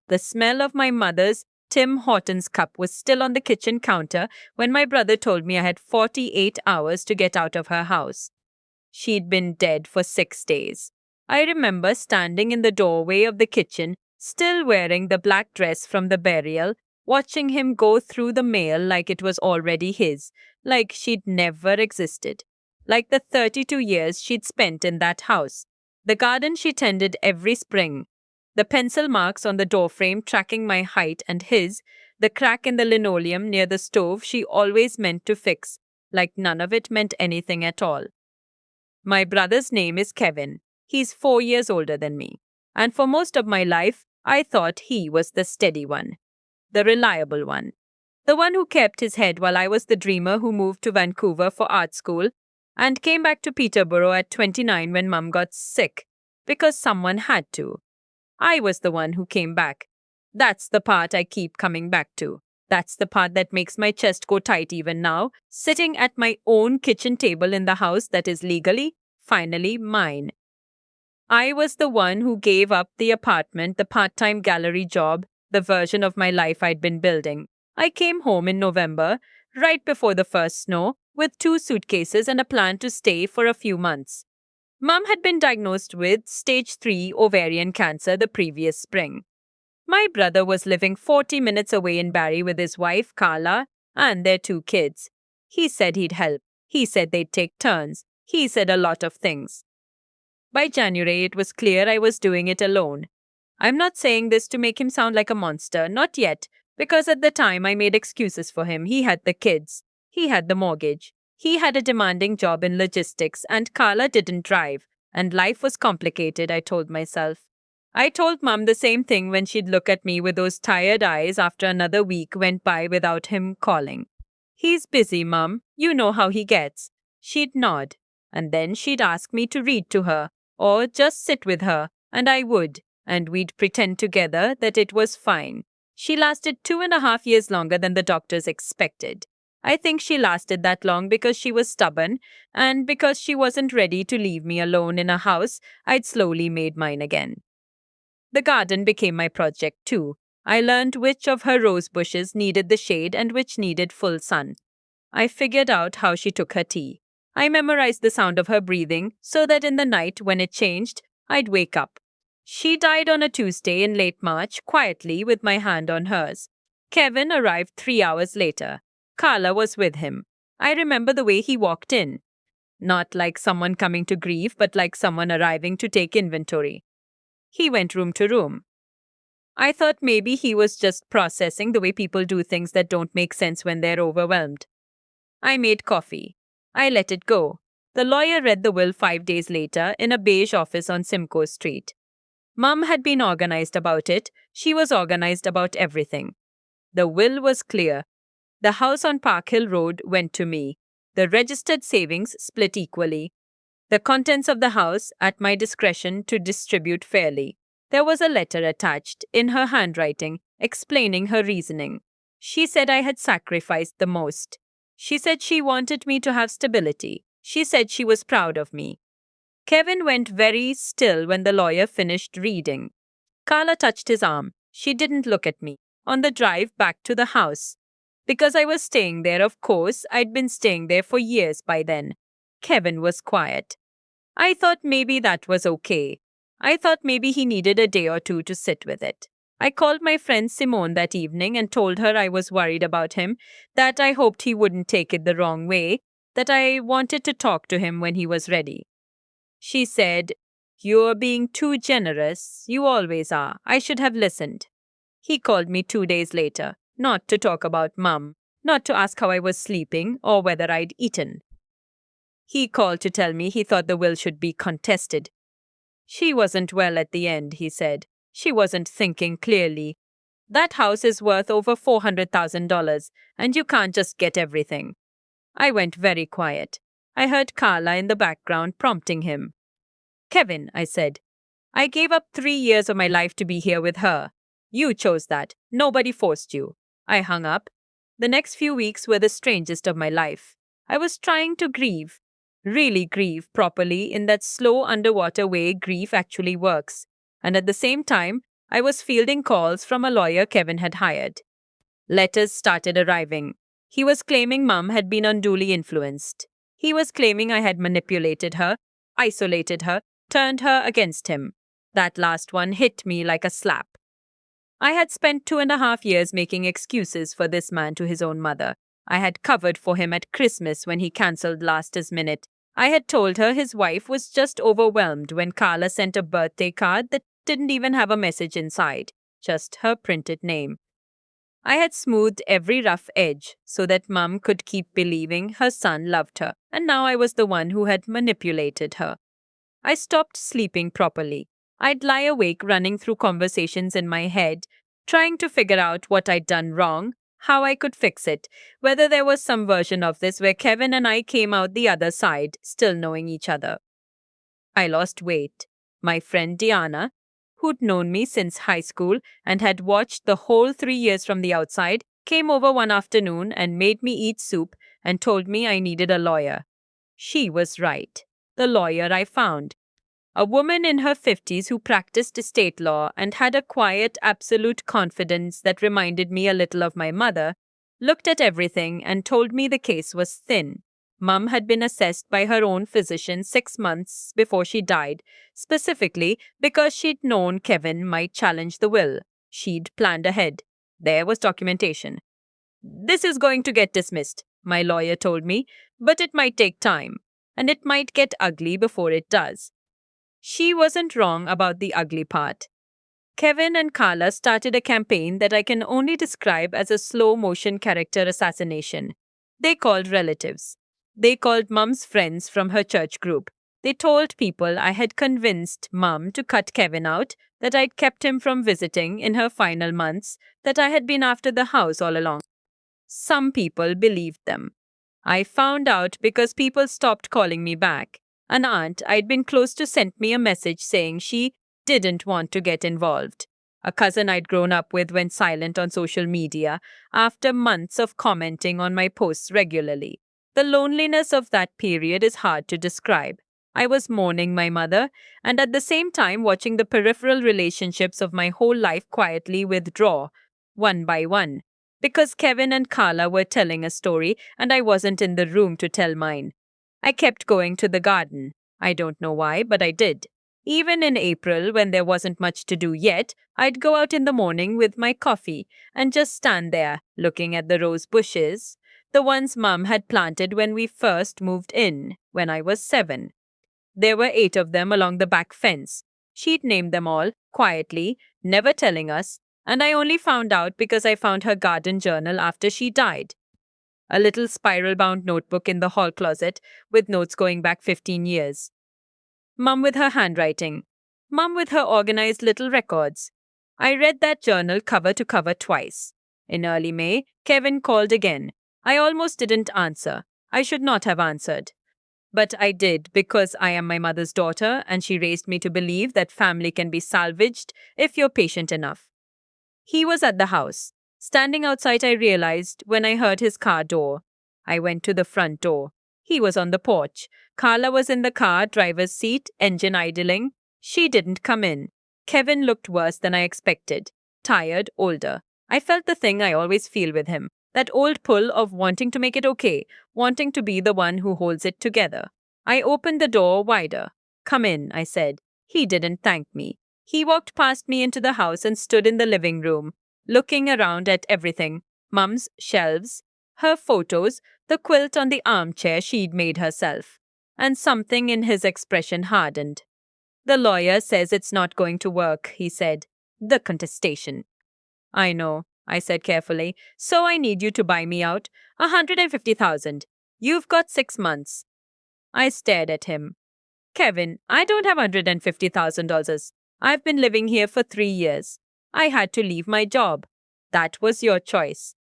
The smell of my mother's Tim Hortons cup was still on the kitchen counter when my brother told me I had 48 hours to get out of her house. She'd been dead for 6 days. I remember standing in the doorway of the kitchen, still wearing the black dress from the burial, watching him go through the mail like it was already his, like she'd never existed, like the 32 years she'd spent in that house, the garden she tended every spring, the pencil marks on the doorframe tracking my height and his, the crack in the linoleum near the stove she always meant to fix, like none of it meant anything at all. My brother's name is Kevin. He's 4 years older than me. And for most of my life, I thought he was the steady one, the reliable one, the one who kept his head while I was the dreamer who moved to Vancouver for art school and came back to Peterborough at 29 when Mum got sick, because someone had to. I was the one who came back. That's the part I keep coming back to. That's the part that makes my chest go tight even now, sitting at my own kitchen table in the house that is legally, finally mine. I was the one who gave up the apartment, the part-time gallery job, the version of my life I'd been building. I came home in November, right before the first snow, with 2 suitcases and a plan to stay for a few months. Mum had been diagnosed with stage 3 ovarian cancer the previous spring. My brother was living 40 minutes away in Barrie with his wife, Carla, and their 2 kids. He said he'd help. He said they'd take turns. He said a lot of things. By January, it was clear I was doing it alone. I'm not saying this to make him sound like a monster, not yet, because at the time I made excuses for him. He had the kids. He had the mortgage. He had a demanding job in logistics, and Carla didn't drive. And life was complicated, I told myself. I told Mum the same thing when she'd look at me with those tired eyes after another week went by without him calling. He's busy, Mum. You know how he gets. She'd nod, and then she'd ask me to read to her, or just sit with her, and I would, and we'd pretend together that it was fine. She lasted 2.5 years longer than the doctors expected. I think she lasted that long because she was stubborn, and because she wasn't ready to leave me alone in a house I'd slowly made mine again. The garden became my project too. I learned which of her rose bushes needed the shade and which needed full sun. I figured out how she took her tea. I memorized the sound of her breathing so that in the night when it changed, I'd wake up. She died on a Tuesday in late March, quietly with my hand on hers. Kevin arrived 3 hours later. Carla was with him. I remember the way he walked in. Not like someone coming to grieve, but like someone arriving to take inventory. He went room to room. I thought maybe he was just processing the way people do things that don't make sense when they're overwhelmed. I made coffee. I let it go. The lawyer read the will 5 days later in a beige office on Simcoe Street. Mum had been organized about it. She was organized about everything. The will was clear. The house on Park Hill Road went to me. The registered savings split equally. The contents of the house at my discretion to distribute fairly. There was a letter attached, in her handwriting, explaining her reasoning. She said I had sacrificed the most. She said she wanted me to have stability. She said she was proud of me. Kevin went very still when the lawyer finished reading. Carla touched his arm. She didn't look at me. On the drive back to the house. Because I was staying there, of course, I'd been staying there for years by then. Kevin was quiet. I thought maybe that was okay. I thought maybe he needed a day or two to sit with it. I called my friend Simone that evening and told her I was worried about him, that I hoped he wouldn't take it the wrong way, that I wanted to talk to him when he was ready. She said, "You're being too generous. You always are. I should have listened." He called me 2 days later, not to talk about Mum, not to ask how I was sleeping or whether I'd eaten. He called to tell me he thought the will should be contested. She wasn't well at the end, he said. She wasn't thinking clearly. That house is worth over $400,000, and you can't just get everything. I went very quiet. I heard Carla in the background prompting him. "Kevin," I said, "I gave up 3 years of my life to be here with her. You chose that. Nobody forced you." I hung up. The next few weeks were the strangest of my life. I was trying to grieve. Really grieve properly in that slow underwater way grief actually works. And at the same time, I was fielding calls from a lawyer Kevin had hired. Letters started arriving. He was claiming Mum had been unduly influenced. He was claiming I had manipulated her, isolated her, turned her against him. That last one hit me like a slap. I had spent 2.5 years making excuses for this man to his own mother. I had covered for him at Christmas when he cancelled last minute. I had told her his wife was just overwhelmed when Carla sent a birthday card that didn't even have a message inside, just her printed name. I had smoothed every rough edge so that Mum could keep believing her son loved her, and now I was the one who had manipulated her. I stopped sleeping properly. I'd lie awake running through conversations in my head, trying to figure out what I'd done wrong, how I could fix it, whether there was some version of this where Kevin and I came out the other side, still knowing each other. I lost weight. My friend Diana, who'd known me since high school and had watched the whole 3 years from the outside, came over one afternoon and made me eat soup and told me I needed a lawyer. She was right. The lawyer I found. A woman in her 50s who practiced estate law and had a quiet, absolute confidence that reminded me a little of my mother, looked at everything and told me the case was thin. Mum had been assessed by her own physician 6 months before she died, specifically because she'd known Kevin might challenge the will. She'd planned ahead. There was documentation. This is going to get dismissed, my lawyer told me, but it might take time, and it might get ugly before it does. She wasn't wrong about the ugly part. Kevin and Carla started a campaign that I can only describe as a slow motion character assassination. They called relatives. They called Mum's friends from her church group. They told people I had convinced Mum to cut Kevin out, that I'd kept him from visiting in her final months, that I had been after the house all along. Some people believed them. I found out because people stopped calling me back. An aunt I'd been close to sent me a message saying she didn't want to get involved. A cousin I'd grown up with went silent on social media after months of commenting on my posts regularly. The loneliness of that period is hard to describe. I was mourning my mother and at the same time watching the peripheral relationships of my whole life quietly withdraw, one by one, because Kevin and Carla were telling a story and I wasn't in the room to tell mine. I kept going to the garden. I don't know why, but I did. Even in April, when there wasn't much to do yet, I'd go out in the morning with my coffee and just stand there, looking at the rose bushes, the ones Mum had planted when we first moved in, when I was 7. There were 8 of them along the back fence. She'd named them all, quietly, never telling us, and I only found out because I found her garden journal after she died. A little spiral-bound notebook in the hall closet with notes going back 15 years. Mum with her handwriting. Mum with her organized little records. I read that journal cover to cover twice. In early May, Kevin called again. I almost didn't answer. I should not have answered. But I did because I am my mother's daughter and she raised me to believe that family can be salvaged if you're patient enough. He was at the house. Standing outside, I realized when I heard his car door. I went to the front door. He was on the porch. Carla was in the car, driver's seat, engine idling. She didn't come in. Kevin looked worse than I expected. Tired, older. I felt the thing I always feel with him. That old pull of wanting to make it okay, wanting to be the one who holds it together. I opened the door wider. Come in, I said. He didn't thank me. He walked past me into the house and stood in the living room, looking around at everything. Mum's shelves, her photos, the quilt on the armchair she'd made herself. And something in his expression hardened. The lawyer says it's not going to work, he said. The contestation. I know, I said carefully. So I need you to buy me out. 150,000. You've got 6 months. I stared at him. Kevin, I don't have $150,000. I've been living here for 3 years. I had to leave my job. That was your choice.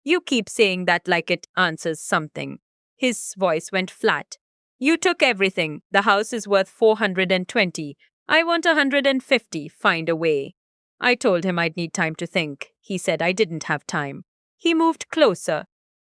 You keep saying that like it answers something. His voice went flat. You took everything. The house is worth 420. I want 150. Find a way. I told him I'd need time to think. He said I didn't have time. He moved closer.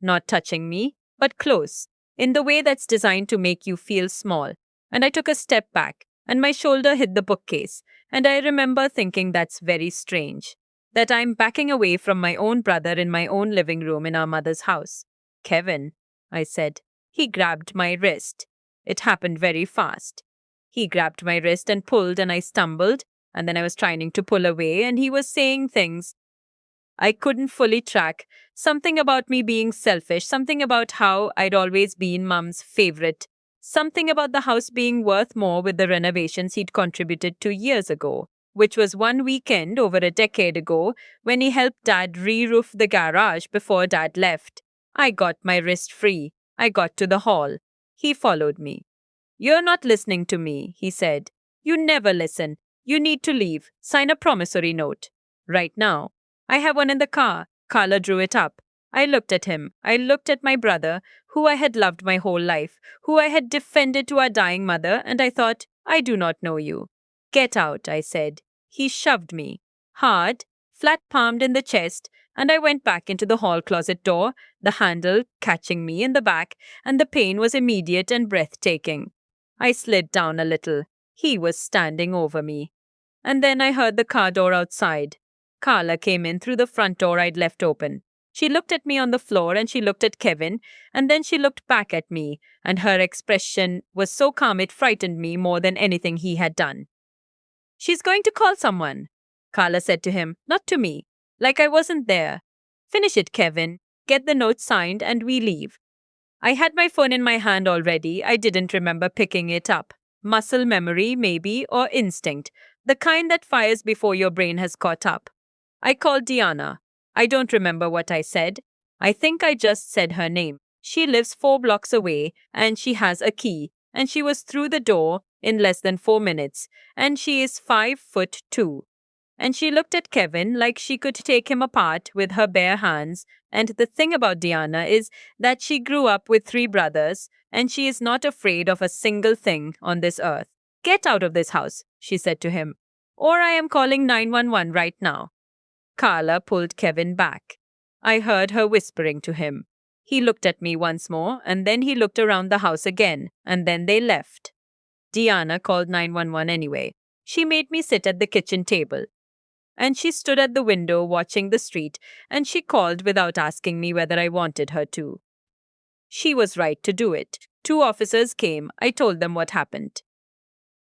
Not touching me, but close. In the way that's designed to make you feel small. And I took a step back. and my shoulder hit the bookcase. And I remember thinking that's very strange. That I'm backing away from my own brother in my own living room in our mother's house. Kevin, I said. He grabbed my wrist. It happened very fast. He grabbed my wrist and pulled, and I stumbled, and then I was trying to pull away, and he was saying things I couldn't fully track. Something about me being selfish, something about how I'd always been Mum's favorite, something about the house being worth more with the renovations he'd contributed to years ago, which was one weekend over a decade ago when he helped Dad re roof the garage before Dad left. I got my wrist free. I got to the hall. He followed me. You're not listening to me, he said. You never listen. You need to leave. Sign a promissory note. Right now. I have one in the car. Carla drew it up. I looked at him. I looked at my brother, who I had loved my whole life, who I had defended to our dying mother, and I thought, I do not know you. Get out, I said. He shoved me. Hard, flat palmed in the chest, and I went back into the hall closet door, the handle catching me in the back, and the pain was immediate and breathtaking. I slid down a little. He was standing over me. And then I heard the car door outside. Carla came in through the front door I'd left open. She looked at me on the floor and she looked at Kevin, and then she looked back at me, and her expression was so calm it frightened me more than anything he had done. She's going to call someone, Carla said to him, not to me, like I wasn't there. Finish it, Kevin. Get the note signed and we leave. I had my phone in my hand already. I didn't remember picking it up. Muscle memory, maybe, or instinct, the kind that fires before your brain has caught up. I called Diana. I don't remember what I said. I think I just said her name. She lives 4 blocks away, and she has a key, and she was through the door in less than 4 minutes, and she is 5'2". And she looked at Kevin like she could take him apart with her bare hands. And the thing about Diana is that she grew up with 3 brothers, and she is not afraid of a single thing on this earth. Get out of this house, she said to him, or I am calling 911 right now. Carla pulled Kevin back. I heard her whispering to him. He looked at me once more, and then he looked around the house again, and then they left. Diana called 911 anyway. She made me sit at the kitchen table. And she stood at the window watching the street, and she called without asking me whether I wanted her to. She was right to do it. 2 officers came. I told them what happened.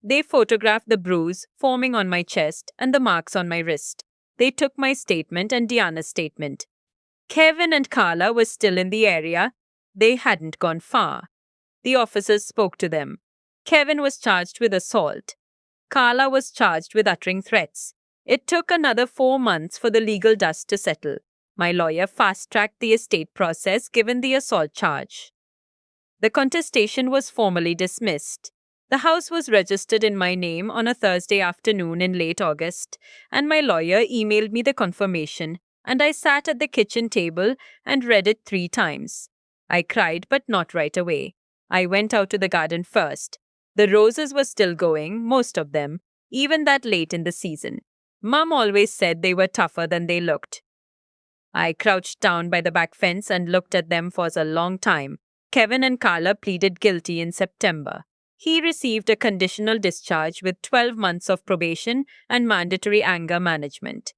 They photographed the bruise forming on my chest and the marks on my wrist. They took my statement and Diana's statement. Kevin and Carla were still in the area. They hadn't gone far. The officers spoke to them. Kevin was charged with assault. Carla was charged with uttering threats. It took another 4 months for the legal dust to settle. My lawyer fast-tracked the estate process given the assault charge. The contestation was formally dismissed. The house was registered in my name on a Thursday afternoon in late August, and my lawyer emailed me the confirmation, and I sat at the kitchen table and read it 3 times. I cried, but not right away. I went out to the garden first. The roses were still going, most of them, even that late in the season. Mum always said they were tougher than they looked. I crouched down by the back fence and looked at them for a long time. Kevin and Carla pleaded guilty in September. He received a conditional discharge with 12 months of probation and mandatory anger management.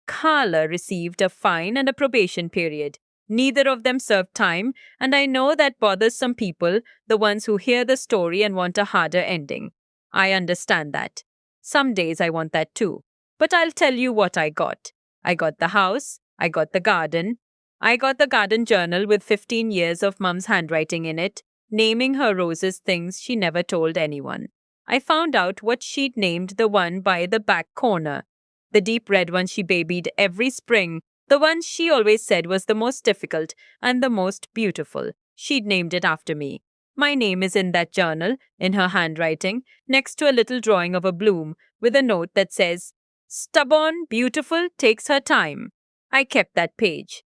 Carla received a fine and a probation period. Neither of them served time, and I know that bothers some people, the ones who hear the story and want a harder ending. I understand that. Some days I want that too. But I'll tell you what I got. I got the house. I got the garden. I got the garden journal with 15 years of Mum's handwriting in it, naming her roses things she never told anyone. I found out what she'd named the one by the back corner, the deep red one she babied every spring, the one she always said was the most difficult and the most beautiful. She'd named it after me. My name is in that journal, in her handwriting, next to a little drawing of a bloom with a note that says, "Stubborn, beautiful, takes her time." I kept that page.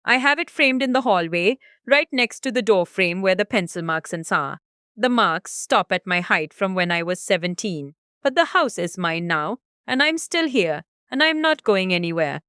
I have it framed in the hallway, right next to the door frame where the pencil marks are. The marks stop at my height from when I was 17. But the house is mine now, and I'm still here, and I'm not going anywhere.